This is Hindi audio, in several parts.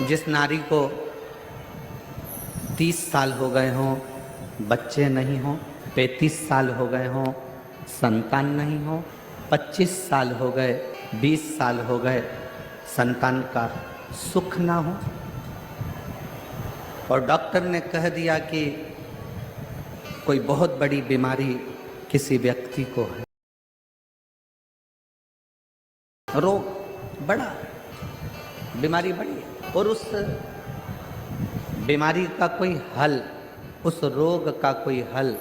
जिस नारी को 30 साल हो गए हों, बच्चे नहीं हों, 35 साल हो गए हों, संतान नहीं हो, 25 साल हो गए, 20 साल हो गए, संतान का सुख ना हो, और डॉक्टर ने कह दिया कि कोई बहुत बड़ी बीमारी किसी व्यक्ति को है, रोग बड़ा, बीमारी बड़ी है, और उस बीमारी का कोई हल, उस रोग का कोई हल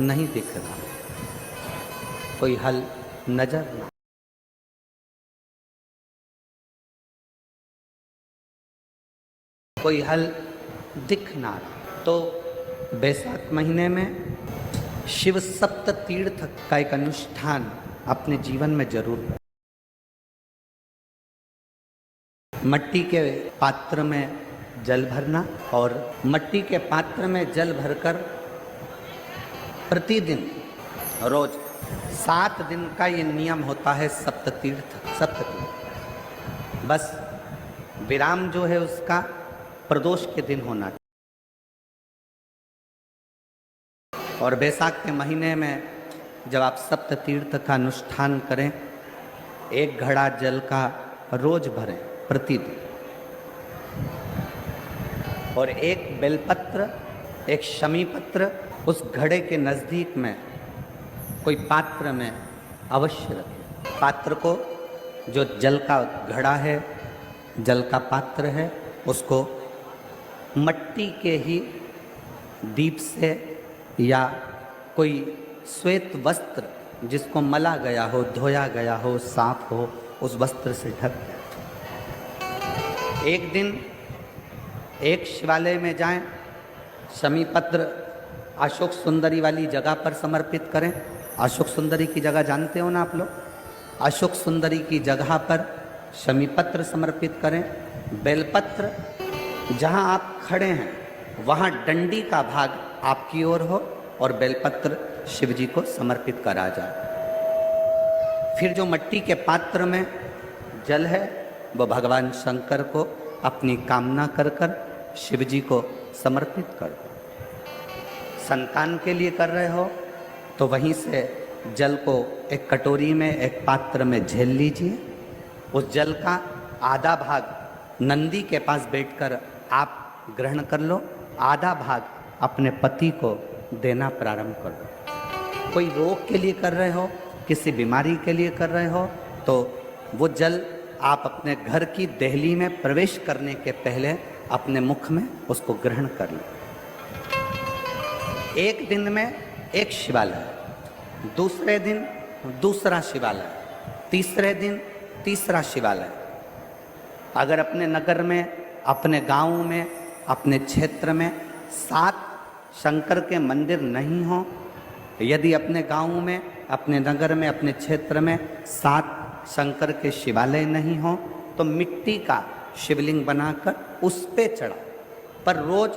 नहीं दिख रहा, कोई हल नजर ना, कोई हल दिख ना रहा। तो बैसाख महीने में शिव सप्त तीर्थ का एक अनुष्ठान अपने जीवन में जरूर करें। मट्टी के पात्र में जल भरना, और मट्टी के पात्र में जल भरकर प्रतिदिन रोज 7 दिन का ये नियम होता है सप्ततीर्थ। बस विराम जो है उसका प्रदोष के दिन होना चाहिए। और बैसाख के महीने में जब आप सप्ततीर्थ का अनुष्ठान करें, 1 घड़ा जल का रोज भरें प्रतिदिन, और 1 बेलपत्र, 1 शमी पत्र उस घड़े के नज़दीक में कोई पात्र में अवश्य रखें। पात्र को, जो जल का घड़ा है, जल का पात्र है, उसको मट्टी के ही दीप से या कोई श्वेत वस्त्र जिसको मला गया हो, धोया गया हो, साफ हो, उस वस्त्र से ढक दें। एक दिन एक शिवालय में जाएं, शमी पत्र अशोक सुंदरी वाली जगह पर समर्पित करें। अशोक सुंदरी की जगह जानते हो ना आप लोग? अशोक सुंदरी की जगह पर शमी पत्र समर्पित करें। बेलपत्र जहां आप खड़े हैं वहां डंडी का भाग आपकी ओर हो और बेलपत्र शिव जी को समर्पित करा जाए। फिर जो मट्टी के पात्र में जल है वो भगवान शंकर को अपनी कामना कर कर शिव जी को समर्पित कर दो। संतान के लिए कर रहे हो तो वहीं से जल को एक कटोरी में, एक पात्र में झेल लीजिए। उस जल का आधा भाग नंदी के पास बैठकर आप ग्रहण कर लो, आधा भाग अपने पति को देना प्रारंभ कर दो। कोई रोग के लिए कर रहे हो, किसी बीमारी के लिए कर रहे हो, तो वो जल आप अपने घर की देहली में प्रवेश करने के पहले अपने मुख में उसको ग्रहण कर लो। एक दिन में एक शिवालय, दूसरे दिन दूसरा शिवालय, तीसरे दिन तीसरा शिवालय। अगर अपने नगर में, अपने गांव में, अपने क्षेत्र में 7 शंकर के मंदिर नहीं हो, यदि अपने गांव में, अपने नगर में, अपने क्षेत्र में 7 शंकर के शिवालय नहीं हो, तो मिट्टी का शिवलिंग बनाकर उस पे चढ़ा, पर रोज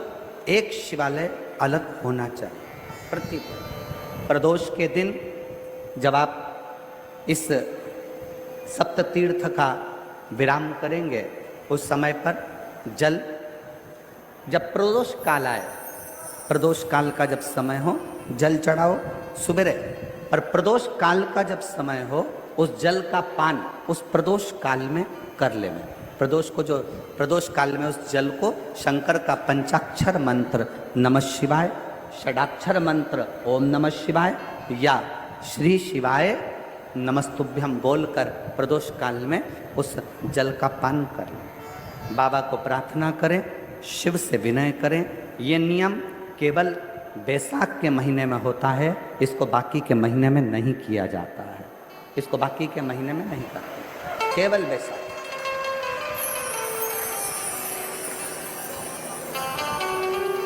एक शिवालय अलग होना चाहिए प्रतिदिन। प्रदोष के दिन जब आप इस सप्ततीर्थ का विराम करेंगे, उस समय पर जल, जब प्रदोष काल आए, प्रदोष काल का जब समय हो जल चढ़ाओ सुबह, और प्रदोष काल का जब समय हो उस जल का पान उस प्रदोष काल में कर ले। प्रदोष को, जो प्रदोष काल में उस जल को शंकर का पंचाक्षर मंत्र नमः शिवाय, षडाक्षर मंत्र ओम नमः शिवाय या श्री शिवाय नमस्तुभ्यम बोलकर प्रदोष काल में उस जल का पान करें। बाबा को प्रार्थना करें, शिव से विनय करें। ये नियम केवल बैसाख के महीने में होता है, इसको बाकी के महीने में नहीं किया जाता है। इसको बाकी के महीने में नहीं करते, केवल बैसाख।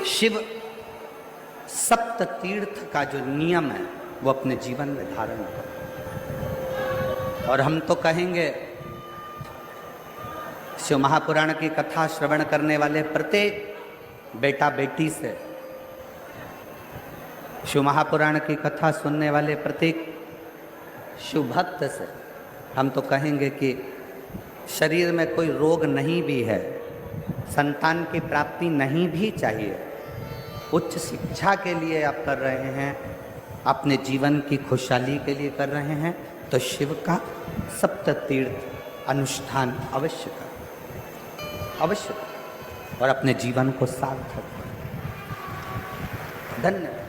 शिव सप्त तीर्थ का जो नियम है वो अपने जीवन में धारण करें। और हम तो कहेंगे, शिव महापुराण की कथा श्रवण करने वाले प्रत्येक बेटा बेटी से, शिव महापुराण की कथा सुनने वाले प्रत्येक शिव भक्त से हम तो कहेंगे कि शरीर में कोई रोग नहीं भी है संतान की प्राप्ति नहीं भी चाहिए, उच्च शिक्षा के लिए आप कर रहे हैं, अपने जीवन की खुशहाली के लिए कर रहे हैं, तो शिव का सप्त तीर्थ अनुष्ठान अवश्य करें, अवश्य करें और अपने जीवन को सार्थक करें। धन्यवाद।